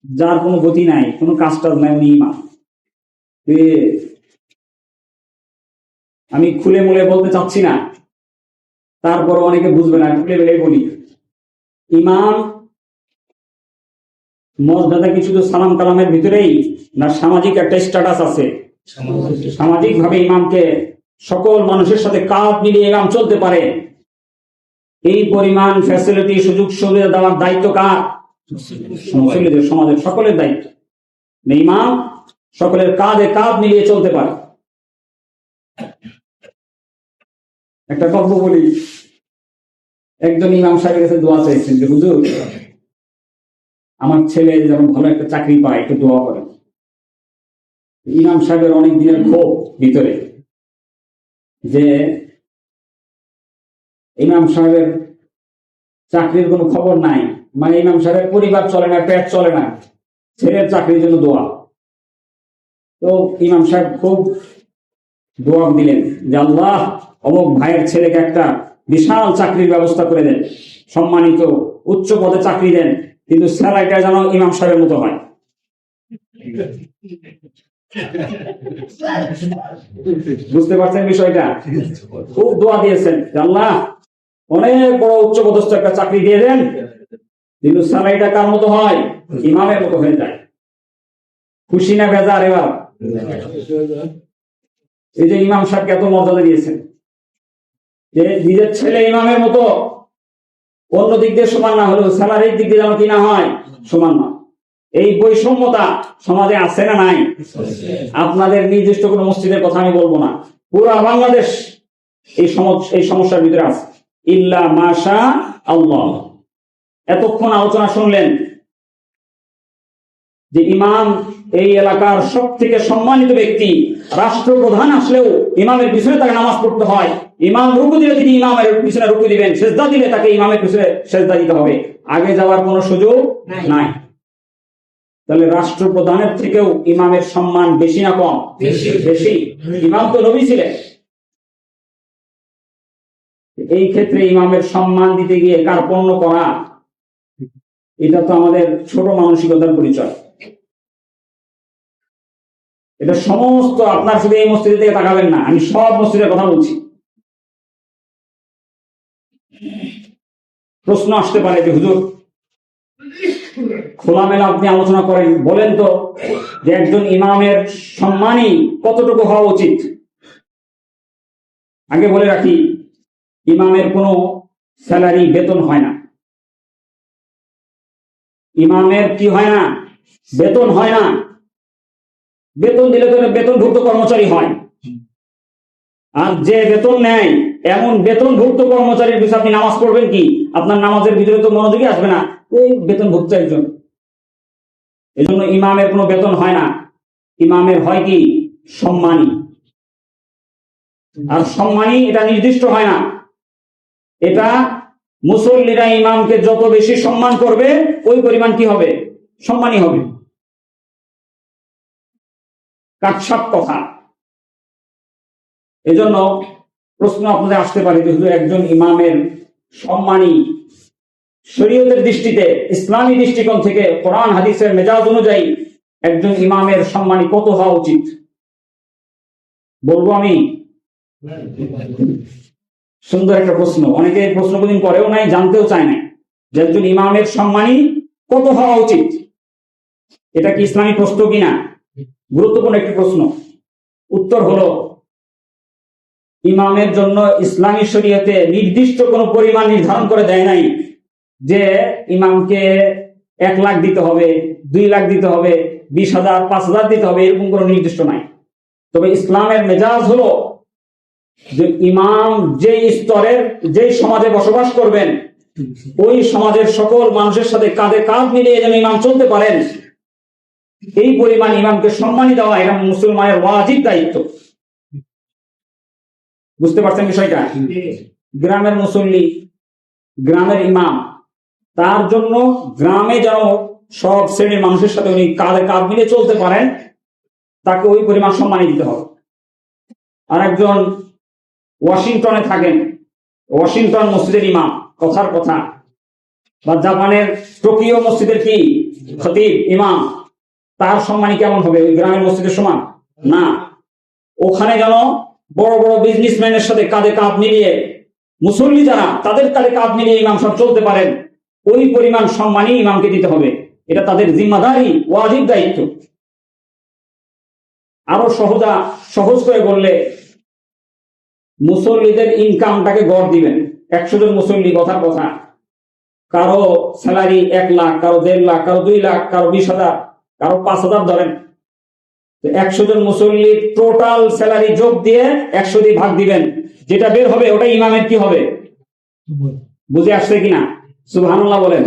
যার কোনো গতি নাই, কোনো কাজ টাজ নাই, উনি ইমাম। আমি খুলে মুলে বলতে চাচ্ছি না, তারপর অনেকে বুঝবে না, খুলে বেলে বলি। ইমাম মর্যাদা কি শুধু সালাম কালামের ভিতরেই না, সামাজিক একটা স্ট্যাটাস আছে? সামাজিক ভাবে ইমামকে সকল মানুষের সাথে কাঁধ মিলিয়ে ইমাম চলতে পারে, এই পরিমাণ ফ্যাসিলিটি সুযোগ সুবিধা দেওয়ার দায়িত্ব কার? মুসল্লিদের, সমাজের সকলের দায়িত্ব। ইমাম সকলের কাঁধে কাঁধ মিলিয়ে চলতে পারে। একটা গল্প বলি। একজন ইমাম সাহেবের কাছে দোয়া চাইছেন যে হুজুর, আমার ছেলে যেন ভালো একটা চাকরি পায়, একটু দোয়া করেন। ইমাম সাহেবের অনেক দিনের ক্ষোভ ভিতরে যে ইমাম সাহেবের চাকরির কোনো খবর নাই, মানে ইমাম সাহেবের পরিবার চলে না, পেট চলে না, ছেলের চাকরির জন্য দোয়া। তো ইমাম সাহেব খুব দোয়া দিলেন যে আল্লাহ, অমুক ভাইয়ের ছেলেকে একটা বিশাল চাকরির ব্যবস্থা করে দেন, সম্মানিত উচ্চ পদে চাকরি দেন, কিন্তু স্যালারিটা যেন ইমাম সাহেবের মতো হয়। বুঝতে পারছেন বিষয়টা? খুব দোয়া দিয়েছেন, আল্লাহ অনেক বড় উচ্চ পদস্থ একটা চাকরি দিয়ে দেন, কিন্তু স্যালারিটা কার মতো হয়? ইমামের মতো হয়ে যায়। খুশি না বেজার? এবার এই যে ইমাম সাহেবকে এত মর্যাদা দিয়েছেন যে নিজের ছেলে ইমামের মতো, অন্য দিক দিয়ে সমান না হলেও স্যালারির দিক দিয়ে যেন কি না হয়, সমান না। এই বৈষম্যতা সমাজে আছে না নাই? আপনাদের নির্দিষ্ট কোনো মসজিদের কথা আমি বলবো না, পুরো বাংলাদেশ এই সমস্যার ভিতরে আছে। ইল্লা মাশা আল্লাহ। এতক্ষণ আলোচনা শুনলেন যে ইমাম এই এলাকার সব থেকে সম্মানিত ব্যক্তি, রাষ্ট্রপ্রধান আসলেও ইমামের পিছনে তাকে নামাজ পড়তে হয়। ইমাম রুকু দিলে তিনি ইমামের পিছনে রুকু দিবেন, সেজদা দিলে তাকে ইমামের পিছনে সেজদা দিতে হবে, আগে যাওয়ার কোনো সুযোগ নাই। তাহলে রাষ্ট্রপ্রধানের থেকেও ইমামের সম্মান বেশি না কম? বেশি। ইমাম তো নবী ছিলেন। এই ক্ষেত্রে ইমামের সম্মান দিতে গিয়ে কার্পণ্য করা, এটা তো আমাদের ছোট মানসিকতার পরিচয়। এটা সমস্ত, আপনার শুধু এই মসজিদের দিকে তাকাবেন না, আমি সব মসজিদের কথা বলছি। প্রশ্ন আসতে পারে যে হুজুর, খোলামেলা আপনি আলোচনা করেন, বলেন তো যে একজন ইমামের সম্মানই কতটুকু হওয়া উচিত? আগে বলে রাখি, ইমামের কোনো স্যালারি, বেতন হয় না। ইমামের কি হয় না? বেতন হয় না। বেতন দিলে তো বেতনভুক্ত কর্মচারী হয়, আর যে বেতন নেয় এমন বেতনভুক্ত কর্মচারীর বিষয়ে আপনি নামাজ পড়বেন কি? আপনার নামাজের ভিতরে তো মনোযোগী আসবে না, এই বেতনভুক্ত একজন। এই জন্য ইমামের কোনো বেতন হয় না, ইমামের হয় কি? সম্মানী। আর সম্মানী এটা নির্দিষ্ট হয় না, এটা মুসল্লিরা ইমামকে যত বেশি সম্মান করবে ওই পরিমাণ কি হবে? সম্মানী হবে। কাটসাপ কথা। এজন্য প্রশ্ন আপনাদের আসতে পারে যে হুজুর, একজন ইমামের সম্মানী শরীয়তের দৃষ্টিতে, ইসলামী দৃষ্টিকোণ থেকে, কোরআন হাদিসের মেজাজ অনুযায়ী একজন ইমামের সম্মানী কত হওয়া উচিত? বলবো আমি, সুন্দর একটা প্রশ্ন, অনেকে এই প্রশ্ন কোনদিন করেও নাই, জানতেও চায় না যে একজন ইমামের সম্মানী কত হওয়া উচিত। এটা কি ইসলামী প্রশ্ন কিনা? গুরুত্বপূর্ণ একটি প্রশ্ন। উত্তর হলো, ইমামের জন্য ইসলামী শরীয়তে নির্দিষ্ট কোনো পরিমাণ নির্ধারণ করে দেয় নাই যে ইমামকে 1 লাখ দিতে হবে, 2 লাখ দিতে হবে, 20,000, 5,000 দিতে হবে, এরকম কোনো নির্দিষ্ট নাই। তবে ইসলামের মেজাজ হলো যে ইমাম যেই স্তরের, যেই সমাজে বসবাস করবেন, ওই সমাজের সকল মানুষের সাথে কাঁধে কাঁধ মিলিয়ে যেন ইমাম চলতে পারেন, এই পরিমাণ ইমামকে সম্মানী দেওয়া এটা মুসলমানের ওয়াজিব দায়িত্ব। বুঝতে পারছেন বিষয়টা? গ্রামের মুসল্লি, গ্রামের ইমাম, তার জন্য গ্রামে যেন সব শ্রেণীর মানুষের সাথে উনি কাঁধে কাঁধ মিলিয়ে চলতে পারেন, তাকে ওই পরিমাণ সম্মানী দিতে হবে। আর একজন ওয়াশিংটনে থাকেন, ওয়াশিংটন মসজিদের ইমাম, কথার কথা, বা জাপানের টোকিও মসজিদের কি খতিব ইমাম, তার সম্মানী কেমন হবে? ওই গ্রামের মসজিদের সমান না। ওখানে যেন বড় বড় বিজনেসম্যানের সাথে কাঁধে কাঁধ মিলিয়ে মুসল্লি যারা, তাদের কাঁধে কাঁধ মিলিয়ে ইমাম সব চলতে পারেন, ওই পরিমাণ সম্মানই ইমামকে দিতে হবে। এটা তাদের জিম্মাদারি, ওয়াজিব দায়িত্ব। আরো সহজ করে বললে, মুসল্লিদের ইনকামটাকে গড় দিবেন। 100 জন মুসল্লি, কথার কথা, কারো স্যালারি 1 লাখ, কারো 1.5 লাখ, কারো 2 লাখ, কারো 20,000, কারো 5,000 ধরেন। 100 জন মুসল্লির টোটাল স্যালারি যোগ দিয়ে 100 দিয়ে ভাগ দিবেন, যেটা বের হবে ওটা ইমামের কি হবে? বুঝে আসছে কিনা? সুবহানাল্লাহ বলেন।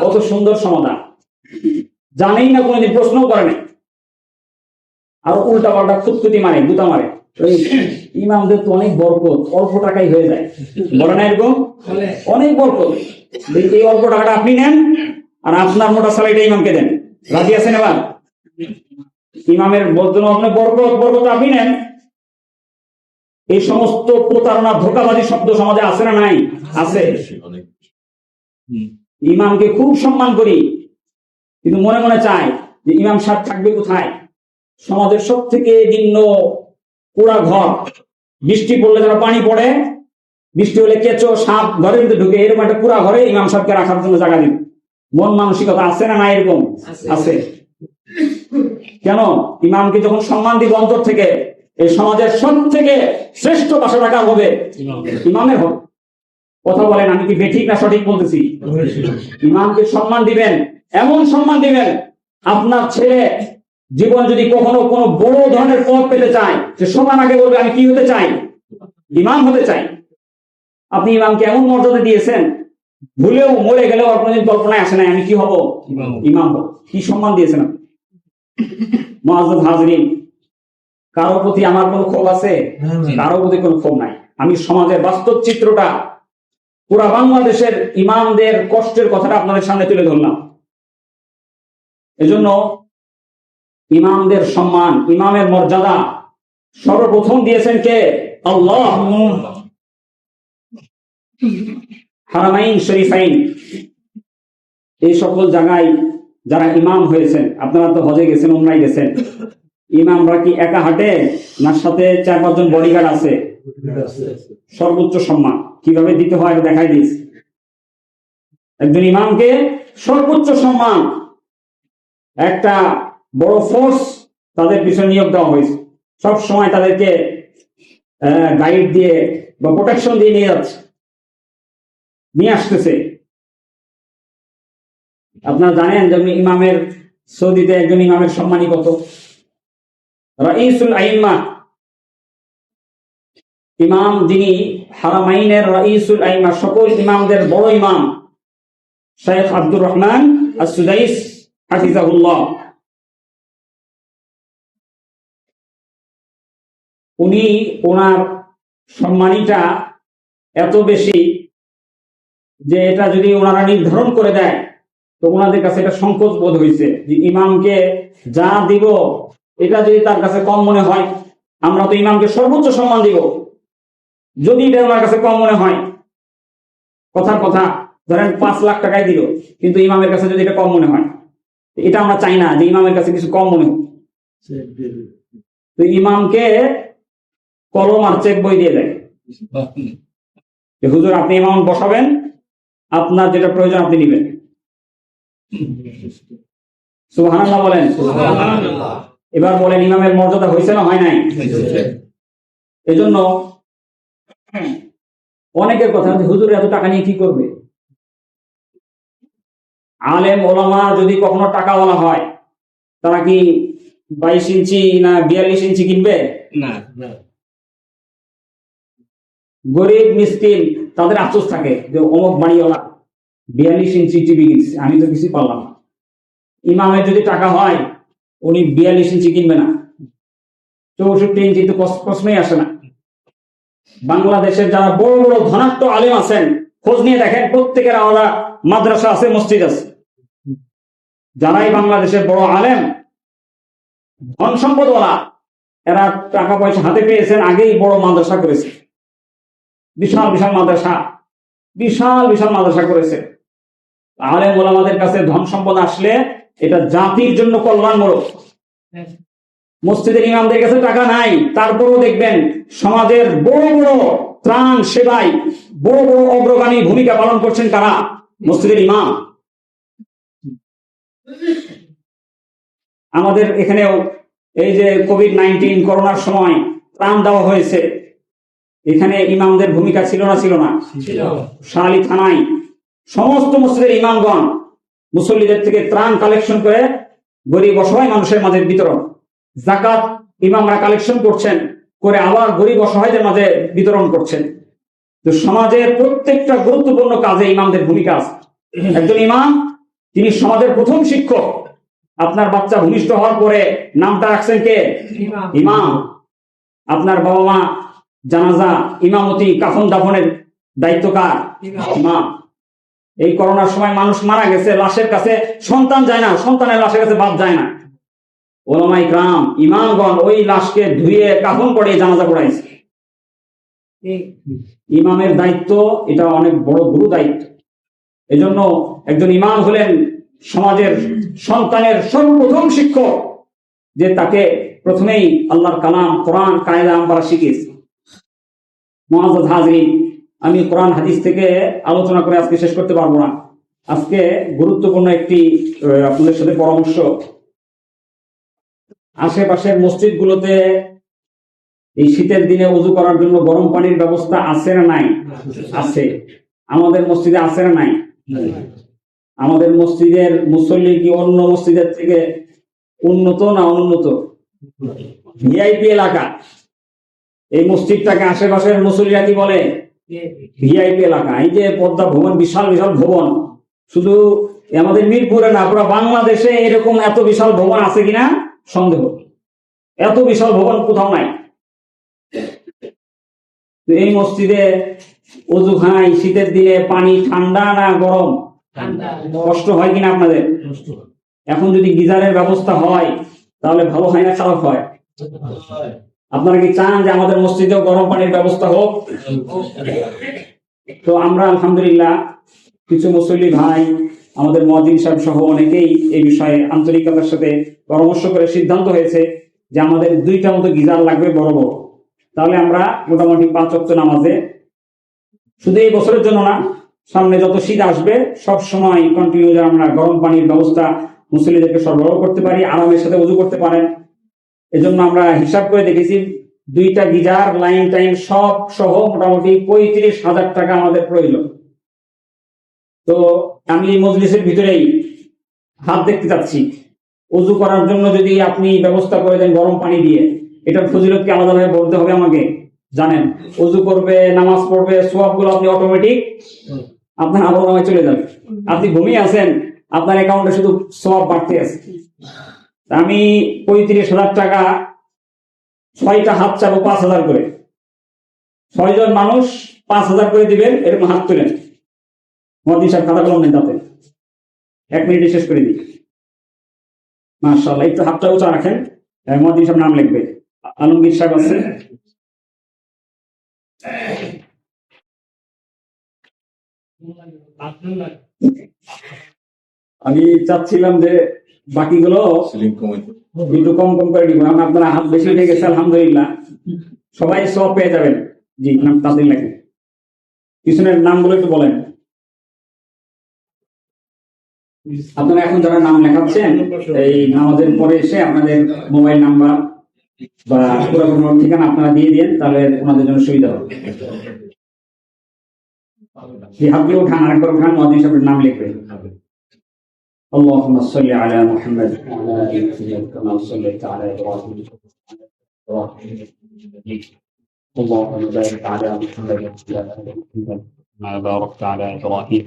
কত সুন্দর সমাধান, জানেই না, কোনোদিন প্রশ্নও করে নাই। আর উল্টা পাল্টা খুঁতখুতি মারে, গুতা মারে। ইমামদের তো অনেক বরকত, অল্প টাকাই হয়ে যায়, বলে না এরকম? অনেক বরকত। এই অল্প টাকাটা আপনি নেন আর আপনার মোটা স্যালারিটা ইমামকে দেন, রাজি আছেন? এবার ইমামের জন্য আপনি বরকত আপনি নেন। এই সমস্ত প্রতারণা, ধোঁকাবাজি শব্দ সমাজে আছে না নাই? আছে। ইমামকে খুব সম্মান করি, কিন্তু মনে মনে চাই যে ইমাম সাহেব থাকবে কোথায়? সমাজের সব থেকে নিম্ন পোড়া ঘর, বৃষ্টি পড়লে যেন পানি পড়ে, বৃষ্টি হলে কেঁচো সাপ ঘরের ভিতরে ঢুকে, এরকম একটা পুরা ঘরে ইমাম সাহেবকে রাখার জন্য জায়গা দিন। মন মানসিকতা আছে না নাই? এরকম আছে। কেন? ইমামকে যখন সম্মান দিব অন্তর থেকে, এই সমাজের সব থেকে শ্রেষ্ঠ পাশে রাখা হবে ইমামের হবে। কথা বলেন, আমি কি বেঠিক না সঠিক বলতেছি? ইমামকে সম্মান দিবেন, এমন সম্মান দিবেন, আপনার ছেলে জীবন যদি কখনো কোনো বড় ধরনের পদ পেতে চায়, সে সমান আগে বলবে আমি কি হতে চাই? ইমাম হতে চাই। আপনি ইমামকে এমন মর্যাদা দিয়েছেন, ভুলেও মরে গেলেও আপনাদের কল্পনায় আসে নাই আমি কি হব? ইমাম হব। কি সম্মান দিয়েছেন আপনি। মুআজ্জাজ হাজরিন, কারো প্রতি আমার কোনো ক্ষোভ আছে? কারো প্রতি কোনো ক্ষোভ নাই। আমি সমাজের বাস্তব চিত্রটা, পুরা বাংলাদেশের ইমামদের কষ্টের কথাটা আপনাদের সামনে তুলে ধরলাম। এজন্য ইমামদের সম্মান, ইমামের মর্যাদা সর্বপ্রথম দিয়েছেন কে? আল্লাহ। হারামাইন শরীফাইন, এই সকল জায়গায় যারা ইমাম হয়েছেন, আপনারা তো হজে গেছেন, উমরায় গেছেন, ইমামরা কি একা হাঁটে না সাথে 4-5 জন বডিগার্ড আছে? সর্বোচ্চ সম্মান কিভাবে দিতে হয় দেখাই দিস। একজন ইমামকে সর্বোচ্চ সম্মান, একটা বড় ফোর্স তাদের পিছনে নিয়োগ দেওয়া হয়েছে, সব সময় তাদেরকে গাইড দিয়ে বা প্রোটেকশন দিয়ে নিয়ে আসতেছে। আপনারা জানেন যে ইমামের, সৌদিতে একজন ইমামের সম্মানী কত? রাইসুল আইম্মা, ইমাম যিনি হারামাইনের রাইসুল আইম্মা, সকল ইমামদের বড় ইমাম, শেখ আব্দুর রহমান আস-সুদাইস হাফিজাহুল্লাহ, উনি, ওনার সম্মানীটা এত বেশি যে এটা যদি ওনারা নির্ধারণ করে দেয় তো ওনাদের কাছে এটা সংকোচ বোধ হয়েছে যে ইমামকে যা দিব এটা যদি তার কাছে কম মনে হয়, আমরা তো ইমামকে সর্বোচ্চ সম্মান দিব, যদি এটা ওনার কাছে কম মনে হয়, কথার কথা ধরেন 5 লাখ টাকাই দিল, কিন্তু ইমামের কাছে যদি এটা কম মনে হয়, এটা আমরা চাই না যে ইমামের কাছে কিছু কম মনে হয়। তো ইমামকে কলম আর চেক বই দিয়ে দেয়, যে হুজুর আপনি ইমাম বসাবেন, আপনার যেটা প্রয়োজন আপনি নেবেন। সুবহানাল্লাহ বলেন। এবার বলেন ইমামের মর্যাদা হয়েছে না হয় নাই? এজন্য অনেকের কথা, হুজুর এত টাকা নিয়ে কি করবে? আলেম ওলামা যদি কখনো টাকাওয়ালা হয়, তারা কি 22 ইঞ্চি না 42 ইঞ্চি কিনবে? না। গরিব মিসকিন তাদের আফসোস থাকে যে অমুক বাড়িওয়ালা 42 ইঞ্চি টিভি কিনছে, আমি তো কিছু পারলাম না। ইমামের যদি টাকা হয়, উনি 42 ইঞ্চি কিনবে না, 64 ইঞ্চি তো প্রশ্নই আসে না। বাংলাদেশের যারা বড় বড় ধনাঢ্য আলেম আছেন, খোঁজ নিয়ে দেখেন, প্রত্যেকের আলাদা মাদ্রাসা আছে, মসজিদ আছে। যারাই বাংলাদেশের বড় আলেম, ধন সম্পদওয়ালা, এরা টাকা পয়সা হাতে পেয়েছেন, আগেই বড় মাদ্রাসা করেছে, বিশাল বিশাল মাদ্রাসা, বিশাল বিশাল মাদ্রাসা করেছে। আলেম ওলামাদের কাছে ধন সম্পদ আসলে এটা জাতির জন্য কল্যাণমূলক। মসজিদের ইমামদের কাছে টাকা নাই, তারপরও দেখবেন সমাজের বড় বড় ত্রাণ সেবায় বড় বড় অগ্রগামী ভূমিকা পালন করছেন কারা? মসজিদের ইমাম। আমাদের এখানেও এই যে কোভিড-19 করোনার সময় ত্রাণ দেওয়া হয়েছে, এখানে ইমামদের ভূমিকা ছিল না? ছিল না? শাহালি থানায় সমস্ত মসজিদের ইমামগণ মুসল্লিদের থেকে ত্রাণ কালেকশন করে গরিব অসহায় মানুষের মাঝে বিতরণ। যাকাত ইমামরা কালেকশন করছেন, করে আবার গরিব অসহায়দের মাঝে বিতরণ করছেন। তো সমাজের প্রত্যেকটা গুরুত্বপূর্ণ কাজে ইমামদের ভূমিকা আছে। একজন ইমাম, তিনি সমাজের প্রথম শিক্ষক। আপনার বাচ্চা ভূমিষ্ঠ হওয়ার পরে নামটা রাখছেন কে? ইমাম। আপনার বাবা মা জানাজা, ইমামতি, কাফন দাফনের দায়িত্ব কার? ইমাম। এই করোনার সময় মানুষ মারা গেছে, লাশের কাছে সন্তান যায় না, সন্তানের লাশের কাছে বাপ যায় না। ওলামা ইকরাম, ইমামগণ ওই লাশকে ধুয়ে কাফন করে জানাজা পড়াইছে। ইমামের দায়িত্ব এটা অনেক বড় গুরু দায়িত্ব। এজন্য একজন ইমাম হলেন সমাজের সন্তানের সর্বপ্রথম শিক্ষক, যে তাকে প্রথমেই আল্লাহর কালাম, কোরআন, কায়দা আমরা শিখিয়েছি। মুআজ্জাজ হাজরিন, আমি কোরআন হাদিস থেকে আলোচনা করে আজকে শেষ করতে পারবো না। আজকে গুরুত্বপূর্ণ একটি আপনাদের সাথে পরামর্শ। আশেপাশের মসজিদগুলোতে এই শীতের দিনে ওযু করার জন্য গরম পানির ব্যবস্থা আছে না নাই? আছে। আমাদের মসজিদে আছে না নাই? আমাদের মসজিদের মুসল্লি কি অন্য মসজিদের থেকে উন্নত না অনুন্নত? ভিআইপি এলাকা। এই মসজিদটাকে আশেপাশের মুসল্লিরা কি বলে? ভিআইপি এলাকা। এই যে পদ্মা ভবন, বিশাল বিশাল ভবন, শুধু আমাদের মিরপুরে না, পুরো বাংলাদেশে এরকম এত বিশাল ভবন আছে কিনা সন্দেহ। এত বিশাল ভবন কোথাও নাই। এই মসজিদে ওযুখানায় শীতের দিনে পানি ঠান্ডা না গরম? কষ্ট হয় কিনা আপনাদের? এখন যদি গিজারের ব্যবস্থা হয় তাহলে ভালো হয় না খারাপ হয়? আপনারা কি চান যে আমাদের মসজিদেও গরম পানির ব্যবস্থা হোক? তো আমরা আলহামদুলিল্লাহ কিছু মুসল্লি ভাই, আমাদের মুয়াজ্জিন সাহেব সহ অনেকেই এই বিষয়ে আন্তরিকতার সাথে পরামর্শ করে সিদ্ধান্ত হয়েছে যে আমাদের 2টা মতো গিজার লাগবে বড় বড়। তাহলে আমরা মোটামুটি 5 ওয়াক্ত নামাজে, শুধু এই বছরের জন্য না, সামনে যত শীত আসবে সব সময় কন্টিনিউ আমরা গরম পানির ব্যবস্থা মুসল্লিদেরকে সরবরাহ করতে পারি, আরামের সাথে ওযু করতে পারেন। এজন্য আমরা হিসাব করে দেখেছি 2টা গিজার, লাইন টাইম সব সহ মোটামুটি 35,000 টাকা আমাদের প্রয়োজন। তো আমি এই মজলিসের ভিতরেই হাত দেখতে চাচ্ছি, ওযু করার জন্য যদি আপনি ব্যবস্থা করে দেন গরম পানি দিয়ে, এটার ফজিলত কি আলাদাভাবে বলতে হবে আমাকে? জানেন, ওযু করবে, নামাজ পড়বে, সওয়াবগুলো আপনি অটোমেটিক আপনার আমলনামায় চলে যাবে। আপনি ঘুমিয়ে আছেন, আপনার অ্যাকাউন্টে শুধু সওয়াব বাড়তে আছে। আমি 35,000 টাকা 6টা হাত চাবো 5,000 করে। 6 জন মানুষ 5,000 করে দিবেন, এরকম হাত তুলেন। মুয়াজ্জিন সাহেব খাতা কলম নেন, তাতে 1 মিনিটে শেষ করে দিই। মাশাআল্লাহ, একটু হাতটা উঁচা রাখেন। মুয়াজ্জিন সাহেব নাম লিখবে। আলমগীর সাহেব আছে। আমি চাচ্ছিলাম যে বাকিগুলো একটু কম কম করে দিব, আপনারা হাত বেশি উঠে গেছে আলহামদুলিল্লাহ, সবাই সব পেয়ে যাবেন। জি, নাম তাদের লেখেন। পিছনের নামগুলো একটু বলেন। আপনারা এখন যারা নাম লেখাচ্ছেন, এই নামাজের পরে এসে আপনাদের মোবাইল নাম্বার বা পুরোনো ঠিকানা আপনারা দিয়ে দেন, তাহলে ওনাদের জন্য সুবিধা হবে। এই হাতগুলো উঠান, আরেকবার উঠান, মুয়াজ্জিন সাহেবের নাম লিখবে। اللهم صل على محمد وعلى ال محمد كما صليت على ابراهيم اللهم بارك على محمد وعلى ال محمد كما باركت على ابراهيم